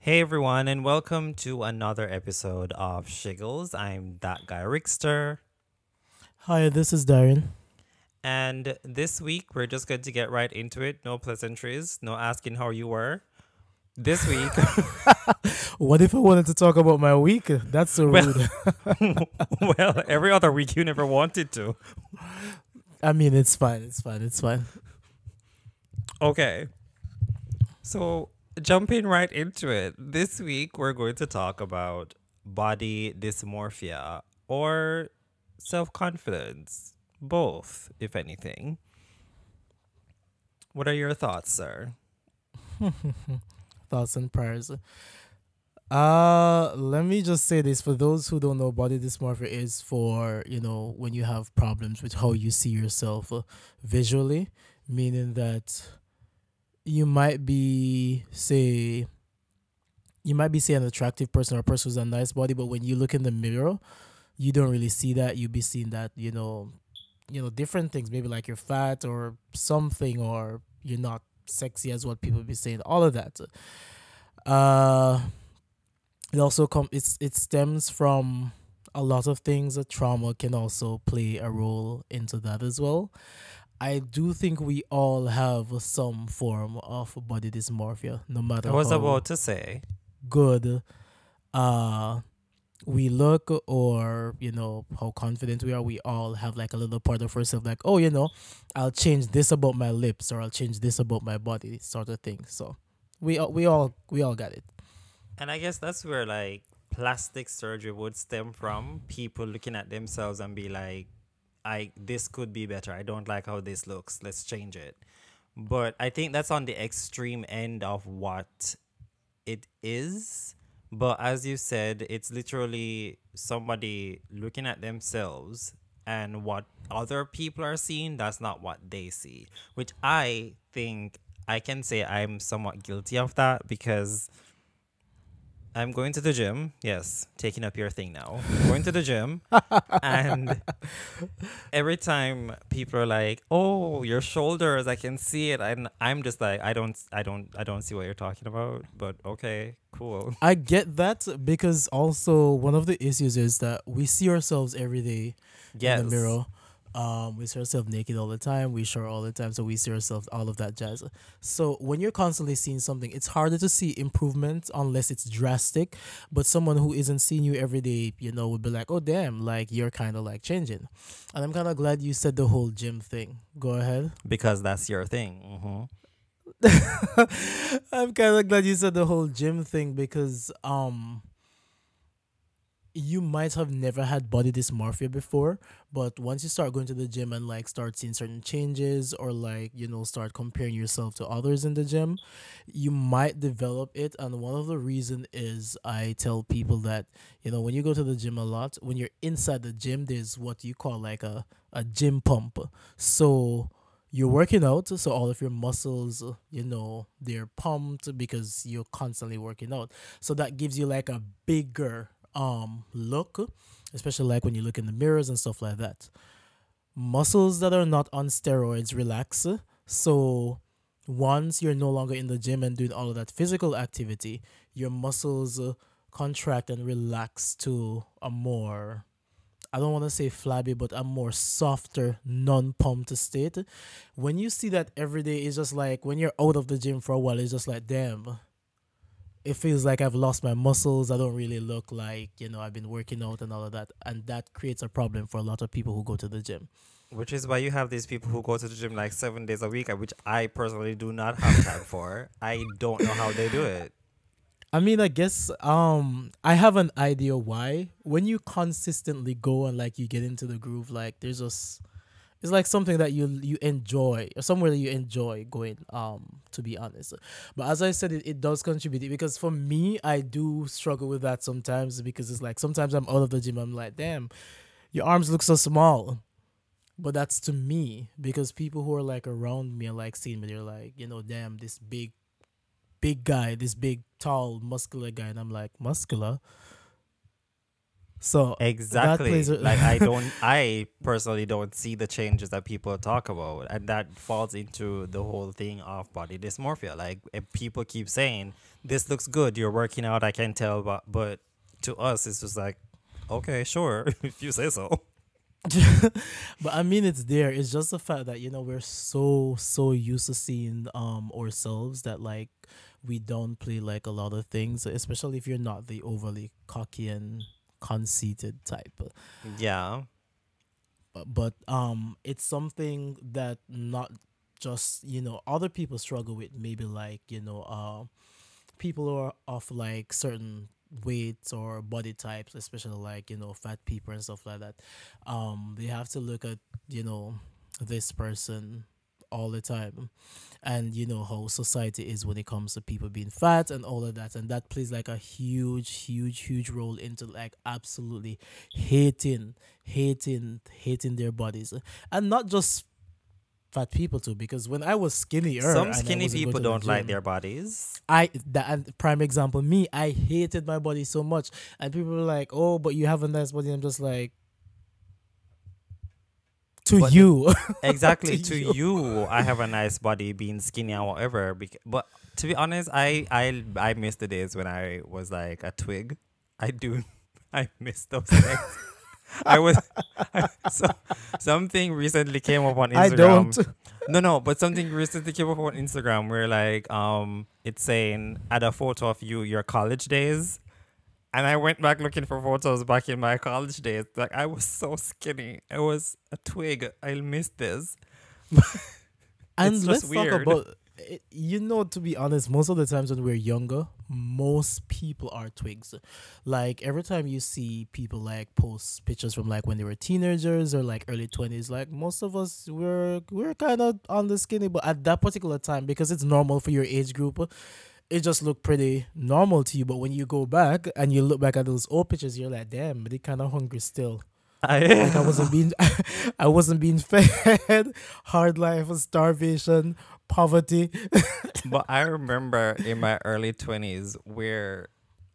Hey everyone, and welcome to another episode of Shiggles. I'm that guy Rickster, Hi, this is Darren. and this week we're just going to get right into it. No pleasantries, no asking how you were. This week, What if I wanted to talk about my week? That's so well, rude. well, every other week you never wanted to. I mean, it's fine. It's fine. It's fine. Okay, so jumping right into it. This week we're going to talk about body dysmorphia or self confidence, both, if anything. What are your thoughts, sir? Thoughts and prayers. Let me just say this for those who don't know, body dysmorphia is for, when you have problems with how you see yourself visually, meaning that you might be, say, an attractive person or a person who's a nice body, but when you look in the mirror, you don't really see that. You be seeing that, different things, maybe like you're fat or something, or you're not sexy as what people be saying. All of that. Uh, it also it stems from a lot of things. Trauma can also play a role into that as well. I do think we all have some form of body dysmorphia, no I matter was about how to say, good uh we look, or how confident we are. We all have like a little part of ourselves, like, oh, I'll change this about my lips, or I'll change this about my body, sort of thing. So we all got it. and I guess that's where like plastic surgery would stem from. People looking at themselves and be like, I this could be better. I don't like how this looks. Let's change it. But I think that's on the extreme end of what it is. But as you said, it's literally somebody looking at themselves and what other people are seeing, that's not what they see. Which I think I can say I'm somewhat guilty of that because I'm going to the gym. Yes, taking up your thing now. Going to the gym, and every time people are like, "Oh, your shoulders, I can see it," and I'm just like, I don't see what you're talking about. But okay, cool. I get that, because also one of the issues is that we see ourselves every day in the Yes, mirror. We see ourselves naked all the time. We shower all the time, so we see ourselves, all of that jazz. So when you're constantly seeing something, it's harder to see improvement unless it's drastic. But someone who isn't seeing you every day, would be like, "Oh, damn, like you're kind of like changing." And I'm kind of glad you said the whole gym thing. Go ahead. because that's your thing. I'm kind of glad you said the whole gym thing, because you might have never had body dysmorphia before, but once you start going to the gym and like start seeing certain changes, or like, start comparing yourself to others in the gym, you might develop it. And one of the reason is, I tell people that, when you go to the gym a lot, when you're inside the gym, there's what you call like a gym pump. So you're working out, so all of your muscles, they're pumped because you're constantly working out. So that gives you like a bigger look, especially like when you look in the mirrors and stuff like that. Muscles that are not on steroids relax. So once you're no longer in the gym and doing all of that physical activity, your muscles contract and relax to a more, I don't want to say flabby, but a more softer, non-pumped state. When you see that every day, it's just like when you're out of the gym for a while, it's just like, damn, it feels like I've lost my muscles. I don't really look like, I've been working out and all of that. And that creates a problem for a lot of people who go to the gym. Which is why you have these people who go to the gym like 7 days a week, which I personally do not have time for. I don't know how they do it. I mean, I guess I have an idea why. When you consistently go and like you get into the groove, like there's just, it's like something that you enjoy, or somewhere that you enjoy going, to be honest. But as I said, it does contribute, because for me, I do struggle with that sometimes, because it's like sometimes I'm out of the gym, I'm like, damn, your arms look so small. But that's to me, because people who are like around me are like seeing me, they're like, damn, this big guy, this big tall muscular guy, and I'm like, muscular. So that plays Exactly. a Like I personally don't see the changes that people talk about, and that falls into the whole thing of body dysmorphia. Like if people keep saying this looks good, you're working out, I can tell, but to us it's just like, okay, sure, if you say so. but I mean it's there. It's just the fact that we're so used to seeing ourselves that like we don't play like a lot of things, especially if you're not the overly cocky and conceited type. Yeah. But it's something that not just other people struggle with, maybe like people who are of like certain weights or body types, especially like fat people and stuff like that. They have to look at this person all the time, and how society is when it comes to people being fat and all of that, and that plays like a huge role into like absolutely hating their bodies, and not just fat people too, because when I was skinnier Some and I skinny wasn't going people to the don't like gym, their bodies. and prime example, me, I hated my body so much, and people were like, "Oh, but you have a nice body." I'm just like, to But the you, to exactly to you. you, I have a nice body, being skinny or whatever. But to be honest, I miss the days when I was like a twig. I do. I miss those days. I was so something recently came up on I don't. Instagram. No, but something recently came up on Instagram where like it's saying add a photo of your college days. And I went back looking for photos back in my college days. Like I was so skinny. I was a twig. I miss this. It's And just let's talk weird. about to be honest, most of the times when we're younger, most people are twigs. Like every time you see people like post pictures from like when they were teenagers or like early 20s, like most of us we're kind of on the skinny, but at that particular time, because it's normal for your age group, it just looked pretty normal to you. But when you go back and you look back at those old pictures, you're like, damn, they kind of hungry still. Like I wasn't I being, I wasn't being fed. Hard life, starvation, poverty. but I remember in my early 20s where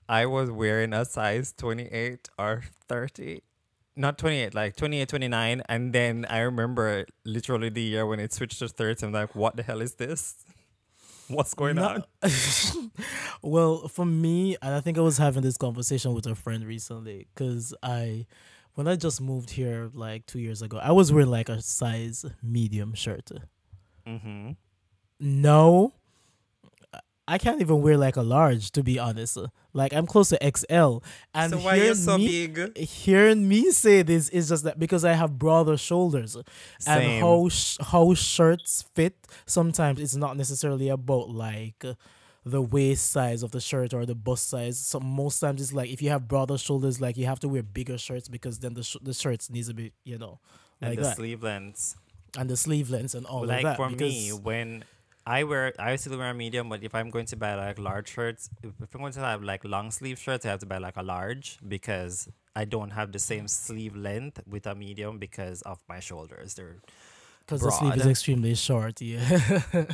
I was wearing a size 28 or 30. Not 28, like 28, 29. And then I remember literally the year when it switched to 30. I'm like, what the hell is this? What's going No, on? well, for me, and I think I was having this conversation with a friend recently, because when I just moved here like 2 years ago, I was wearing like a size medium shirt. Mm-hmm. No, I can't even wear like a large, to be honest. Like I'm close to XL, and So why you're so big? hearing me say this is just that because I have broader shoulders, and Same. how shirts fit. Sometimes it's not necessarily about like the waist size of the shirt or the bust size. So most times it's like if you have broader shoulders, like you have to wear bigger shirts because then the shirts needs to be And like the that, sleeve lengths. and the sleeve lengths and all of Like that for me, because. when I still wear a medium, but if I'm going to buy like large shirts, if I'm going to have like long sleeve shirts, I have to buy like a large because I don't have the same sleeve length with a medium because of my shoulders. They're Because the sleeve is broad. extremely short, yeah.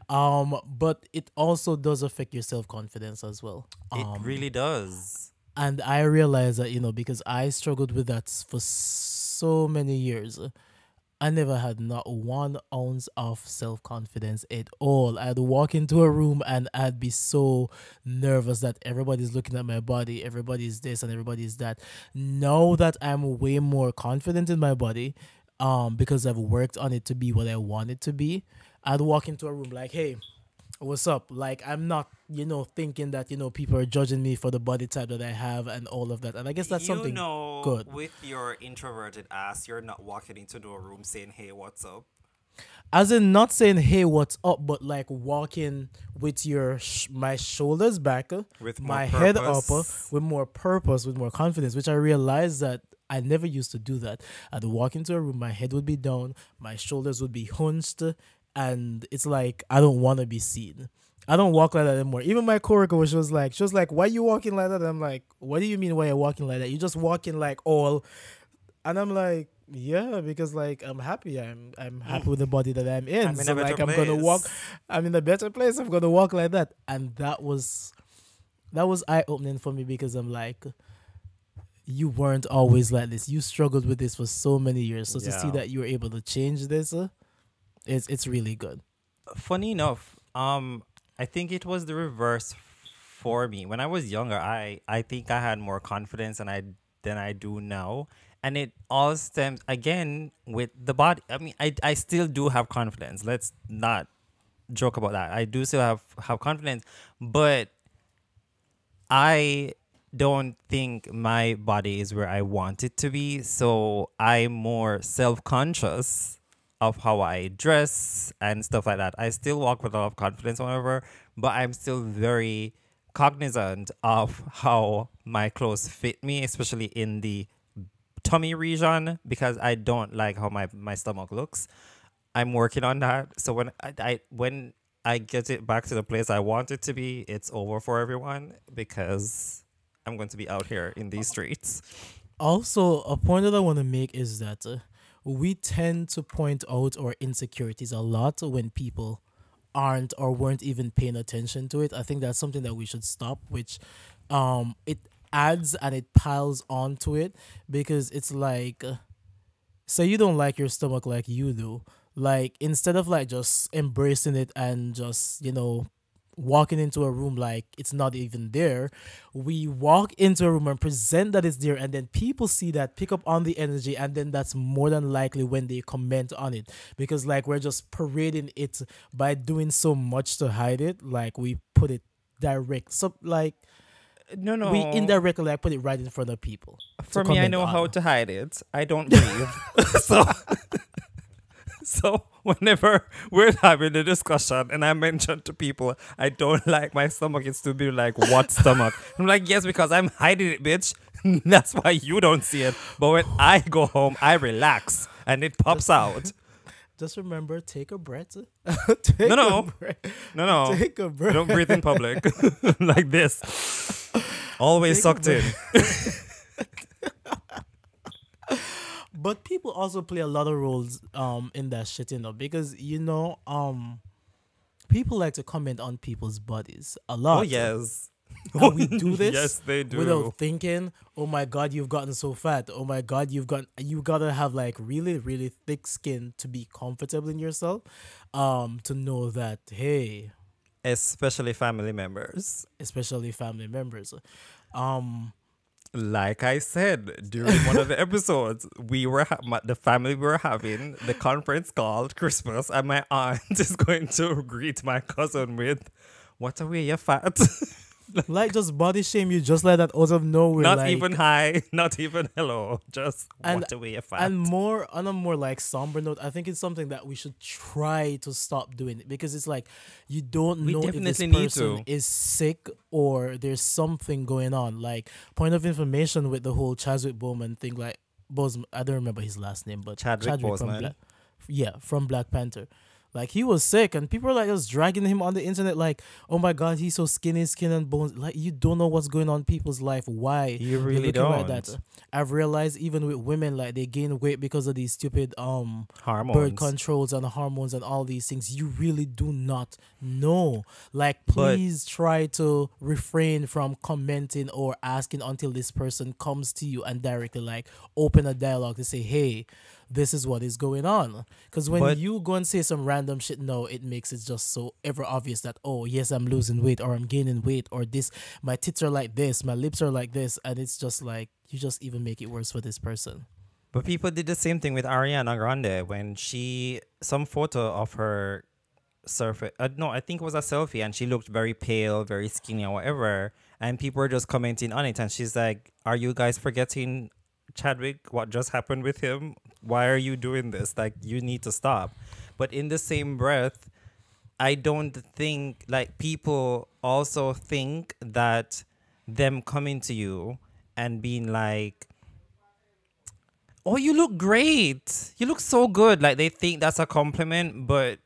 But it also does affect your self confidence as well. It really does. And I realized that because I struggled with that for so many years. I never had not 1 ounce of self confidence at all. I'd walk into a room and I'd be so nervous that everybody's looking at my body, everybody's this and everybody's that. Now that I'm way more confident in my body, because I've worked on it to be what I want it to be, I'd walk into a room like, hey, what's up? Like I'm not, thinking that, people are judging me for the body type that I have and all of that. And I guess that's You something know, good. with your introverted ass, you're not walking into the room saying, "Hey, what's up?" As in not saying hey what's up, but like walking with my shoulders back, With more my head up, purpose. with more purpose, with more confidence, which I realized that I never used to do that. I'd walk into a room, my head would be down, my shoulders would be hunched, and it's like I don't want to be seen. I don't walk like that anymore. Even my coworker she was like, why you walking like that? And I'm like, what do you mean why you're walking like that? You just walking like all, and I'm like, yeah, because like I'm happy. I'm happy with the body that I'm in. I'm in a So better like I'm gonna walk. place. I'm in a better place. I'm gonna walk like that. And that was eye opening for me because I'm like, you weren't always like this. You struggled with this for so many years. So to see Yeah. that you were able to change this, it's really good. Funny enough, I think it was the reverse for me. When I was younger, I think I had more confidence than I do now. And it all stems again with the body. I mean, I still do have confidence. Let's not joke about that. I do still have confidence, but I don't think my body is where I want it to be. So I'm more self conscious of how I dress and stuff like that. I still walk with a lot of confidence, whatever, but I'm still very cognizant of how my clothes fit me, especially in the tummy region, because I don't like how my stomach looks. I'm working on that. So when I get it back to the place I want it to be, it's over for everyone because I'm going to be out here in these streets. Also, a point that I want to make is that we tend to point out our insecurities a lot when people aren't or weren't even paying attention to it. I think that's something that we should stop, which it adds and it piles onto it because it's like say you don't like your stomach like you do, like instead of like just embracing it and just walking into a room like it's not even there, we walk into a room and present that it's there, and then people see that, pick up on the energy, and then that's more than likely when they comment on it, because like we're just parading it by doing so much to hide it. Like we put it direct, so like No, we no. indirectly like put it right in front of people to For me, I comment know how on. to hide it. I don't breathe. so so whenever we're having a discussion and I mention to people I don't like my stomach, it's to be like, what stomach? I'm like, yes, because I'm hiding it, bitch. That's why you don't see it. But when I go home, I relax and it pops out. Just remember, take a breath. No, take a no, breath. no, no. Take a I breath. don't breathe in public like this. Always Take a sucked in. But people also play a lot of roles in that shit, because people like to comment on people's bodies a Oh, lot. yes. And we do this Yes, they do. without thinking, oh my god, you've gotten so fat. Oh my god, you gotta have like really, really thick skin to be comfortable in yourself. To know that, hey, Especially family members. especially family members. Um Like I said during one of the episodes, the family we were having the conference called Christmas, and my aunt is going to greet my cousin with, "What a way you're fat." like just body shame you just like that out of nowhere. Not like, even hi, not even hello, just and what a way you're fat. and more on a more like somber note, I think it's something that we should try to stop doing it, because it's like you don't We know if this definitely need person to. is sick or there's something going on. Like, point of information with the whole Chadwick Boseman thing, like Boseman, I don't remember his last name, but Chadwick from Boseman. From Black Panther. Like, he was sick, and people are like just dragging him on the internet, like, oh my god, he's so skinny, skin and bones. Like, you don't know what's going on in people's life. Why You they're really looking like don't. that? I've realized even with women, like, they gain weight because of these stupid birth Hormones. controls and hormones and all these things. You really do not know. Like, But please try to refrain from commenting or asking until this person comes to you and directly like open a dialogue to say, hey, this is what is going on. Because when But you go and say some random shit, no, it makes it just so ever obvious that, oh yes, I'm losing weight or I'm gaining weight or this, my tits are like this, my lips are like this, and it's just like you just even make it worse for this person. but people did the same thing with Ariana Grande when some photo of her surface. No, I think it was a selfie, and she looked very pale, very skinny, or whatever. And people were just commenting on it, and she's like, "Are you guys forgetting Chadwick? What just happened with him? Why are you doing this? Like, you need to stop." But in the same breath, I don't think, like, people also think that them coming to you and being like, "Oh, you look great. You look so good." Like, they think that's a compliment, but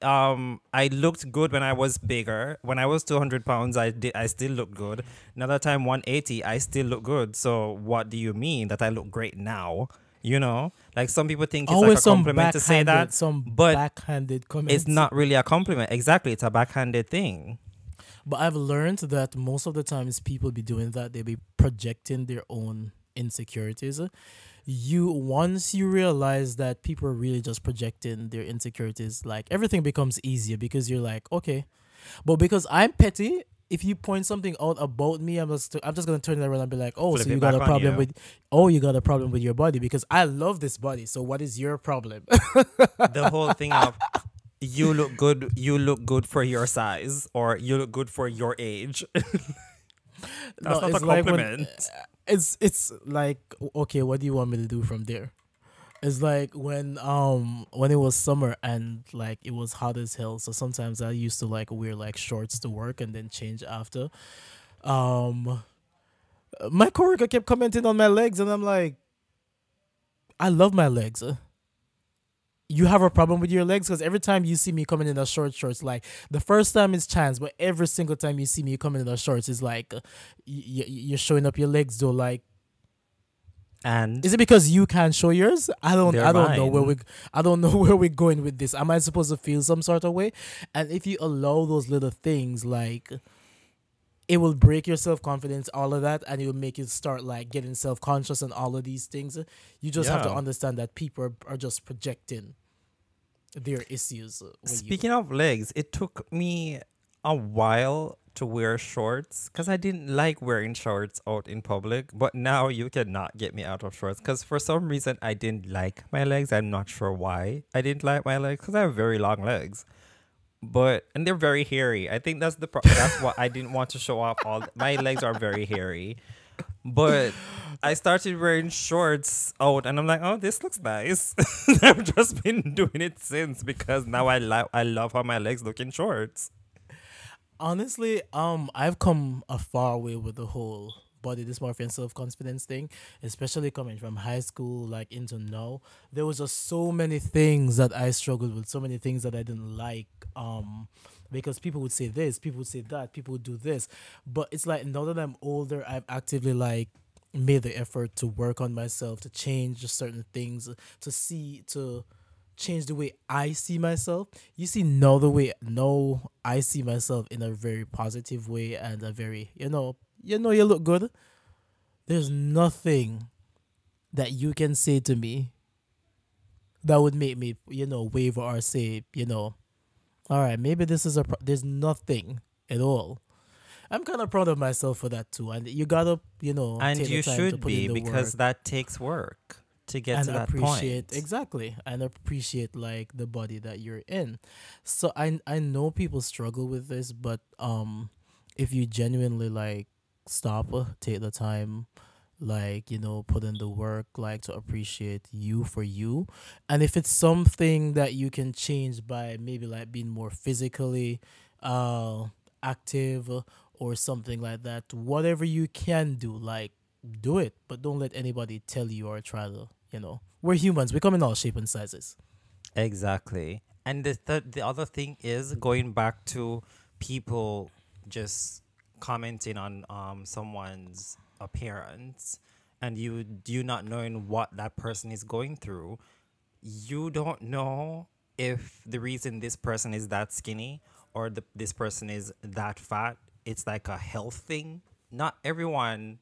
I looked good when I was bigger. When I was 200 pounds, I still look good. Another time 180, I still look good. So what do you mean that I look great now? You know? Like, some people think it's like Always a some compliment to say that, some but backhanded comments. it's not really a compliment. Exactly, it's a backhanded thing. But I've learned that most of the times people be doing that, they be projecting their own insecurities. You once you realize that people are really just projecting their insecurities, like everything becomes easier because you're like, okay. But because I'm petty, if you point something out about me, I'm just gonna turn it around and be like, oh, Flip so you it got back a on problem you. with, oh, you got a problem with your body because I love this body. So what is your problem? The whole thing of you look good for your size, or you look good for your age. No, That's not a it's like when compliment. it's like, okay, what do you want me to do from there? It's like when it was summer and like it was hot as hell. So sometimes I used to like wear like shorts to work and then change after. Um, my coworker kept commenting on my legs, and I'm like, I love my legs. You have a problem with your legs because every time you see me coming in a shorts, like the first time is chance, but every single time you see me coming in a shorts, is like you're showing up your legs though. Like, And is it because you can't show yours? they're I don't know where mine. I don't know where we're going with this. Am I supposed to feel some sort of way? And if you allow those little things, like it will break your self confidence, all of that, and it will make you start like getting self conscious and all of these things. You just have to Yeah. understand that people are just projecting their issues with you. Speaking of legs, it took me a while to wear shorts because I didn't like wearing shorts out in public. But now you cannot get me out of shorts because for some reason I didn't like my legs. I'm not sure why I didn't like my legs because I have very long legs. But and they're very hairy. I think that's what I didn't want to show off. My legs are very hairy, but I started wearing shorts out, and I'm like, oh, this looks nice. I've just been doing it since because now I love how my legs look in shorts. Honestly, I've come a far way with the whole body dysmorphia and self confidence thing, especially coming from high school like into now. There was just so many things that I struggled with, so many things that I didn't like. Because people would say this, people would say that, people would do this, but it's like now that I'm older, I've actively like made the effort to work on myself, to change certain things, to change the way I see myself. You see, now the way now I see myself in a very positive way and a very, you look good. There's nothing that you can say to me that would make me, waver or say, all right, maybe this is there's nothing at all. I'm kind of proud of myself for that too. And you gotta, And take the you time to should put in be the because work that takes work to get and to that appreciate, point. exactly, and appreciate like the body that you're in. So I know people struggle with this, but if you genuinely like stop, take the time, like, put in the work, like to appreciate you for you. And if it's something that you can change by maybe like being more physically uh active, or something like that, whatever you can do, like do it, but don't let anybody tell you or try to, we're humans, we come in all shape and sizes. Exactly. And the other thing is going back to people just commenting on someone's appearance, and you not knowing what that person is going through. You don't know if the reason this person is that skinny, or this person is that fat. It's like a health thing. Not everyone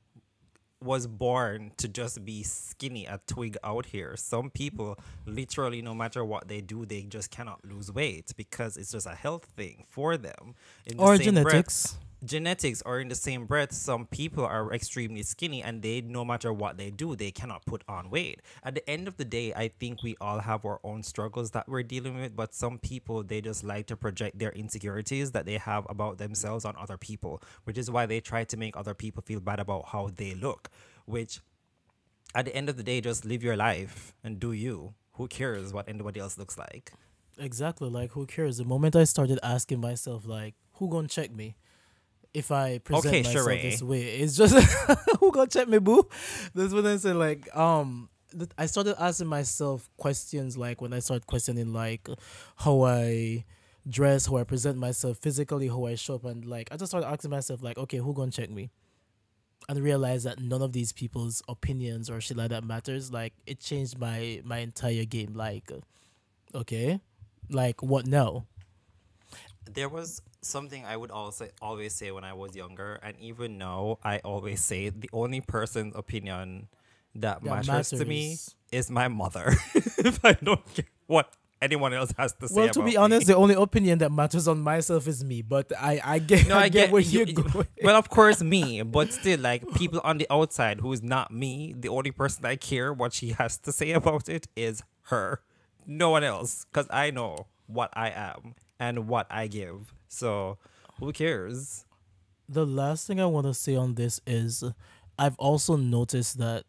was born to just be skinny, a twig out here. Some people, literally, no matter what they do, they just cannot lose weight because it's just a health thing for them. In the Or same breath, genetics. genetics, or in the same breath, some people are extremely skinny and they, no matter what they do, they cannot put on weight. At the end of the day, I think we all have our own struggles that we're dealing with, but some people, they just like to project their insecurities that they have about themselves on other people, which is why they try to make other people feel bad about how they look, which at the end of the day, just live your life and do you. Who cares what anybody else looks like? Exactly, like who cares? The moment I started asking myself like, who gonna check me if I present Okay, myself this Sheree. way? It's just who gonna check me, boo? That's when I said like, I started asking myself questions, like when I started questioning like how I dress, how I present myself physically, how I show up, and like I just started asking myself like, okay, who gonna check me? And realize that none of these people's opinions or shit like that matters. Like it changed my entire game. Like, okay, like what now? There was something I would also always say when I was younger, and even now I always say the only person's opinion that That matters to me matters. is my mother. If I don't care what anyone else has to say Well, to be about honest, me. the only opinion that matters on myself is me. But I get No, I I get get where you, you're going. well, of course, me, but still, like people on the outside who is not me, the only person I care what she has to say about it is her, no one else, because I know what I am and what I give. So, who cares? The last thing I want to say on this is I've also noticed that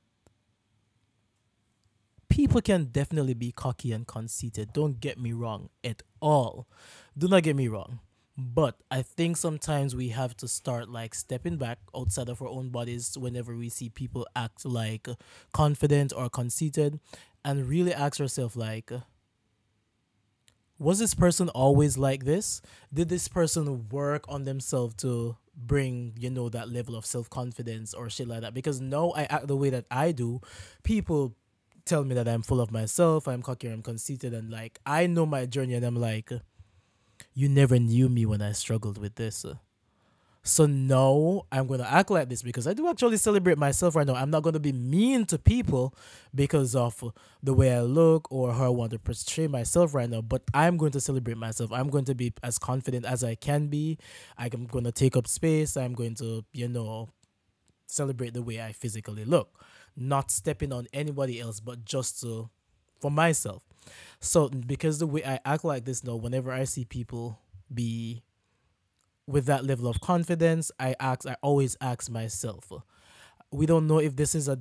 people can definitely be cocky and conceited. Don't get me wrong at all. Do not get me wrong. But I think sometimes we have to start like stepping back outside of our own bodies whenever we see people act like confident or conceited and really ask ourselves like, was this person always like this? Did this person work on themselves to bring, that level of self confidence or shit like that? Because now I act the way that I do. People tell me that I'm full of myself, I'm cocky, I'm conceited, and like I know my journey, and I'm like, you never knew me when I struggled with this. So no, I'm gonna act like this because I do actually celebrate myself right now. I'm not gonna be mean to people because of the way I look or how I want to portray myself right now. But I'm going to celebrate myself. I'm going to be as confident as I can be. I'm gonna take up space. I'm going to, celebrate the way I physically look, not stepping on anybody else, but just to for myself. So because the way I act like this now, whenever I see people be with that level of confidence, I always ask myself, we don't know if this is a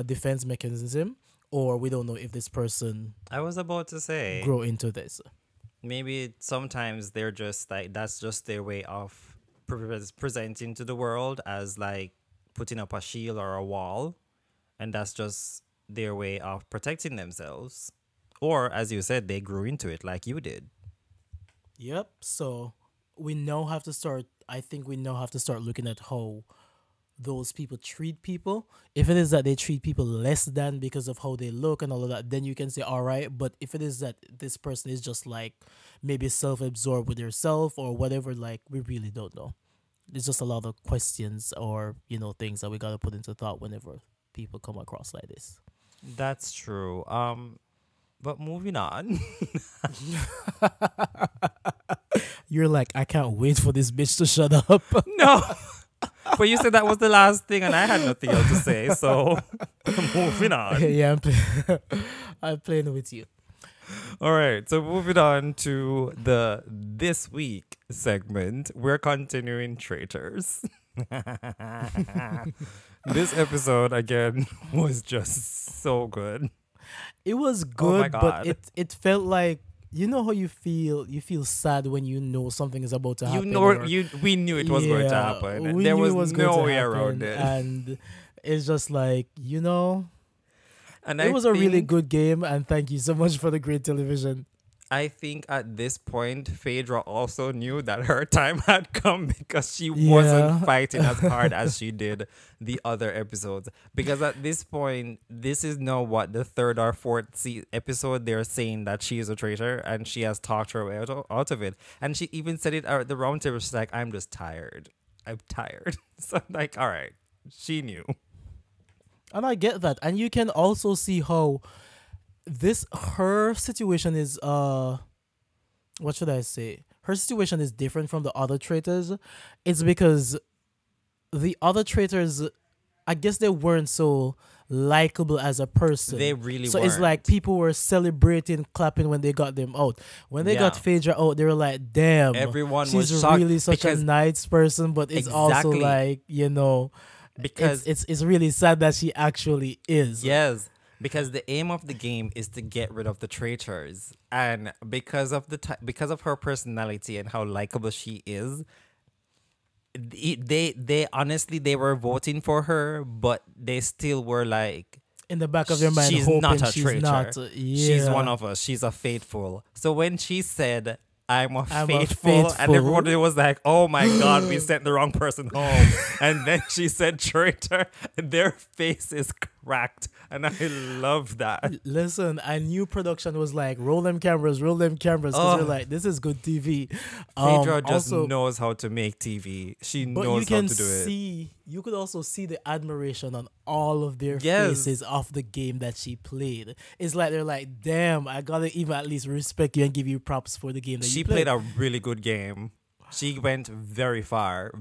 defense mechanism, or we don't know if this person I was about to say, grow into this. maybe sometimes they're just like, that's just their way of presenting to the world as like putting up a shield or a wall, and that's just their way of protecting themselves. Or, as you said, they grew into it like you did. Yep. So we now have to start. I think we now have to start looking at how those people treat people. If it is that they treat people less than because of how they look and all of that, then you can say all right. But if it is that this person is just like maybe self-absorbed with herself or whatever, like we really don't know. There's just a lot of questions or things that we gotta put into thought whenever people come across like this. That's true. But moving on. You're like, I can't wait for this bitch to shut up. No. But you said that was the last thing, and I had nothing else to say. So, moving on. Yeah, I'm playing with you. All right. So, moving on to the This Week segment, we're continuing Traitors. This episode, again, was just so good. It was Oh my good, but God. it felt like how you feel sad when you know something is about to You happen. know, or- we knew it was going to Yeah, happen. we There knew was it was going no to way happen, around it. and it's just like And it I was a really think- good game, and thank you so much for the great television. I think at this point, Phaedra also knew that her time had come because she wasn't fighting as hard as she did the other episodes. Because at this point, this is now what, the third or fourth episode, they're saying that she is a traitor and she has talked her way out of it. And she even said it at the round table. She's like, I'm just tired. I'm tired. So I'm like, all right, she knew. And I get that, and you can also see how her situation is what should I say? Her situation is different from the other traitors. It's because the other traitors, I guess they weren't so likable as a person. They really so weren't. it's like people were celebrating, clapping when they got them out. When they got Yeah. Phaedra out, they were like, "Damn, Everyone she's was shocked really such a because- nice person." But it's also Exactly. like Because it's really sad that she actually is. yes, because the aim of the game is to get rid of the traitors, and because of because of her personality and how likable she is, they honestly they were voting for her, but they still were like, In the back of their mind, she's hoping not a she's traitor. not. She's Yeah. one of us. She's a faithful. So when she said, I'm a I'm a faithful, and faithful. everybody was like, oh my God, we sent the wrong person home. And then she said traitor, and their faces cracked, and I love that. Listen, I knew production was like roll them cameras, because they're Oh, like, this is good TV. Phaedra just Also, knows how to make TV. She but you knows how can to do it. see, you could also see the admiration on all of their faces Yes, of the game that she played. It's like they're like, damn, I gotta even at least respect you and give you props for the game that you she played played. a really good game. She went very far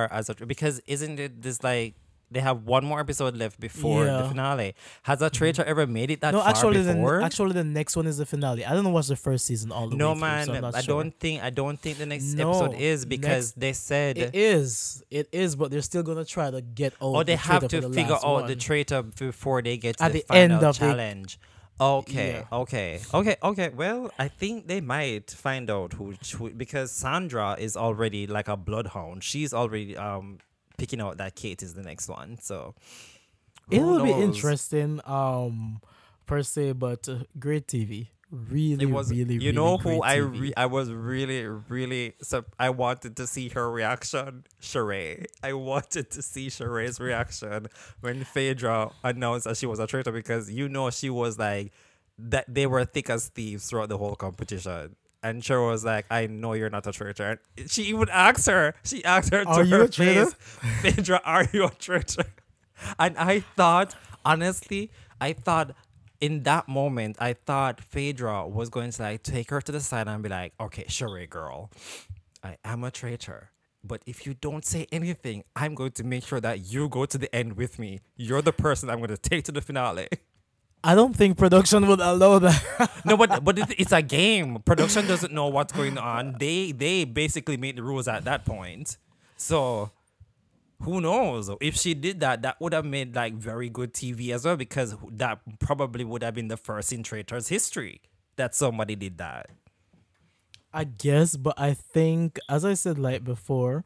as a because isn't it this like they have one more episode left before the Yeah. finale. Has a traitor ever made it that No, far before? actually the next one is the finale. I don't watch the first season all the No way through, so I'm man, not I sure. don't think the next episode No, is because next they said it is, but they're still gonna try to get or out they the have traitor for to the figure last out the one traitor before they get to at the the end final of the challenge. Okay, yeah. okay. Well, I think they might find out who because Sandra is already like a bloodhound. She's already picking out that Kate is the next one. So It who will be knows? interesting, per se, but great TV. Really, It was, really, you really know, who great TV. I was really so I wanted to see her reaction, Sheree. I wanted to see Sheree's reaction when Phaedra announced that she was a traitor because you know she was like that they were thick as thieves throughout the whole competition. And Sheree was like, "I know you're not a traitor." And she even asked her. She asked her Are to you her a traitor? face, "Phaedra, are you a traitor?" And I thought, honestly, I thought in that moment, I thought Phaedra was going to like take her to the side and be like, okay, Sheree girl, I am a traitor. But if you don't say anything, I'm going to make sure that you go to the end with me. You're the person I'm going to take to the finale. I don't think production would allow that. No, but it's a game. Production doesn't know what's going on. They basically made the rules at that point. So who knows? If she did that, that would have made like very good TV as well because that probably would have been the first in Traitor's history that somebody did that. I guess, but I think, as I said like before,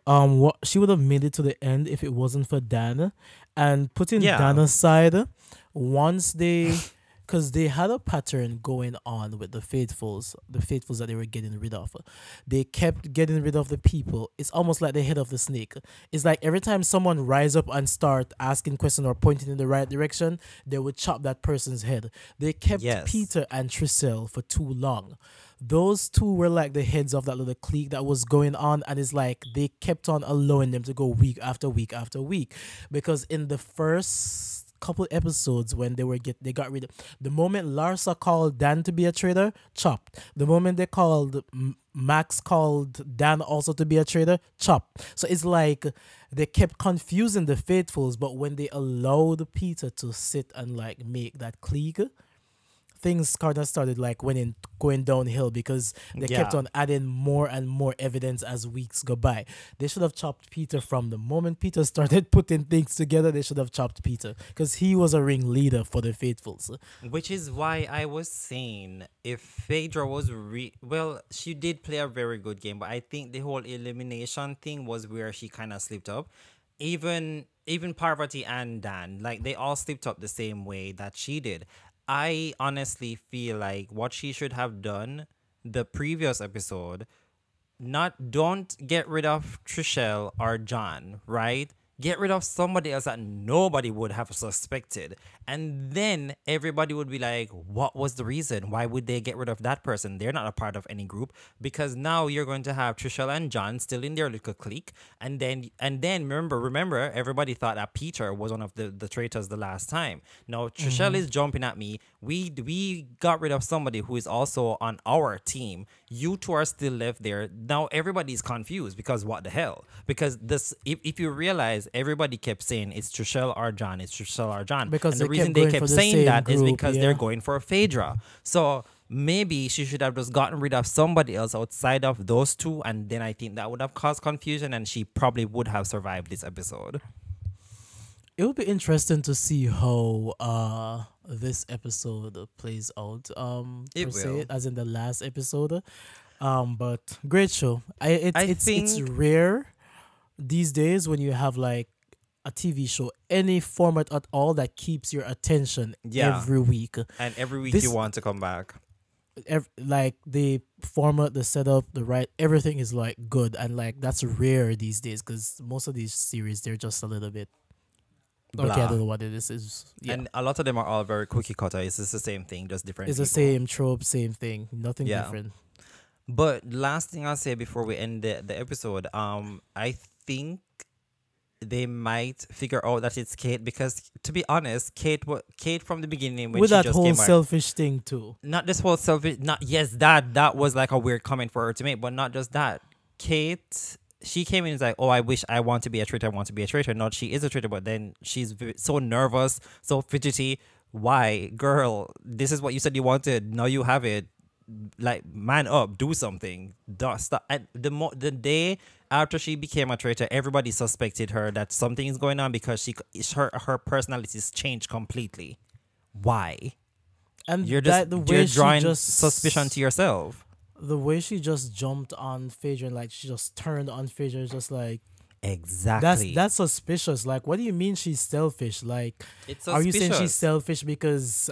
what she would have made it to the end if it wasn't for Dan, and putting Yeah. Dan aside, once they, because they had a pattern going on with the faithfuls that they were getting rid of. They kept getting rid of the people. It's almost like the head of the snake. It's like every time someone rise up and start asking questions or pointing in the right direction, they would chop that person's head. They kept Yes. Peter and Tricelle for too long. Those two were like the heads of that little clique that was going on, and it's like they kept on allowing them to go week after week after week, because in the first couple episodes when they got rid of, the moment Larsa called Dan to be a traitor, chopped. The moment they called Max called Dan also to be a traitor, chopped. So it's like they kept confusing the faithfuls, but when they allowed Peter to sit and like make that clique, things kind of started like going downhill, because they kept Yeah. on adding more and more evidence as weeks go by. They should have chopped Peter from the moment Peter started putting things together. They should have chopped Peter because he was a ringleader for the faithfuls. Which is why I was saying if Phaedra was well, she did play a very good game, but I think the whole elimination thing was where she kind of slipped up. Even Parvati and Dan, like they all slipped up the same way that she did. I honestly feel like what she should have done the previous episode, not don't get rid of Trishelle or John, right? Get rid of somebody else that nobody would have suspected. And then everybody would be like, what was the reason? Why would they get rid of that person? They're not a part of any group. Because now you're going to have Trishelle and John still in their little clique. And then remember, everybody thought that Peter was one of the traitors the last time. Now Trishelle is jumping at me. We got rid of somebody who is also on our team. You two are still left there. Now everybody's confused because what the hell? Because this, if you realize, everybody kept saying it's Trishelle or John, it's Trishelle or John. Because And the they reason kept they going kept for the saying same that is group, because yeah. they're going for Phaedra. So maybe she should have just gotten rid of somebody else outside of those two, and then I think that would have caused confusion, and she probably would have survived this episode. It would be interesting to see how this episode plays out, It per se, will. as in the last episode. But great show. I It's think, rare these days when you have like a TV show, any format at all, that keeps your attention Yeah. every week. and every week This you want to come back. like the format, the setup, the right, everything is like good, and like that's rare these days because most of these series they're just a little bit Okay, I blah. don't know what it is. Yeah. And a lot of them are all very cookie cutter. It's just the same thing, just different It's the people. same trope, same thing. Nothing Yeah. different. But last thing I'll say before we end the episode, I think they might figure out that it's Kate because, to be honest, Kate from the beginning when With she that just whole came out. selfish thing too. Not this whole selfish. Not yes, that was like a weird comment for her to make, but not just that. Kate, she came in and was like, "Oh, I wish I want to be a traitor. I want to be a traitor." Not she is a traitor, but then she's so nervous, so fidgety. Why, girl? This is what you said you wanted. Now you have it. Like, man up, do something. Stop. And the day after she became a traitor, everybody suspected her that something is going on because her personality's changed completely. Why? And You're that just the you're way she drawing just suspicion to yourself. the way she just jumped on Phaedra and like she just turned on Phaedra is just like Exactly. that's suspicious. Like, what do you mean she's selfish? Like, It's are you saying she's suspicious. selfish because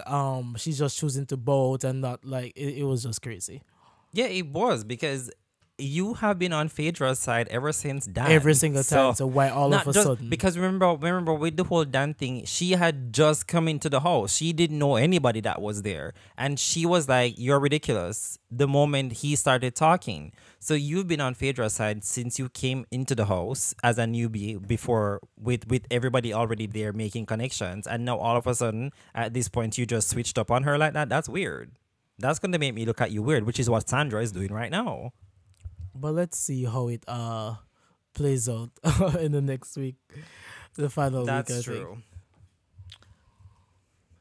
she's just choosing to vote and not like it was just crazy. Yeah, it was because you have been on Phaedra's side ever since Dan. Every single time. So why all not of a just sudden? because remember with the whole Dan thing, she had just come into the house. She didn't know anybody that was there, and she was like, "You're ridiculous." The moment he started talking, so you've been on Phaedra's side since you came into the house as a newbie before, with everybody already there making connections, and now all of a sudden at this point you just switched up on her like that. That's weird. That's gonna make me look at you weird, which is what Sandra is doing right now. But let's see how it plays out in the next week, the final That's week. I true. think.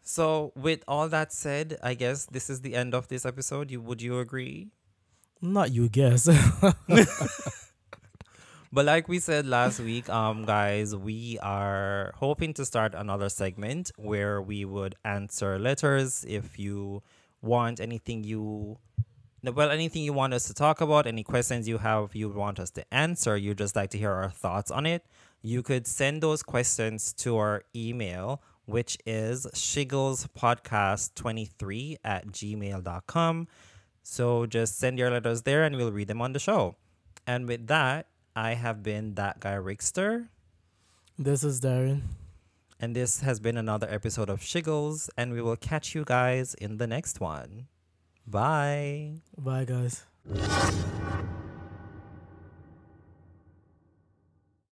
So, with all that said, I guess this is the end of this episode. Would you agree? Not you guess. But like we said last week, guys, we are hoping to start another segment where we would answer letters. If you want anything anything you want us to talk about, any questions you have you want us to answer, you just like to hear our thoughts on it, you could send those questions to our email, which is shigglespodcast23@gmail.com. So just send your letters there and we'll read them on the show. And with that, I have been that guy Rickster, This is Darren. and this has been another episode of Shiggles, and we will catch you guys in the next one. Bye. Bye, guys.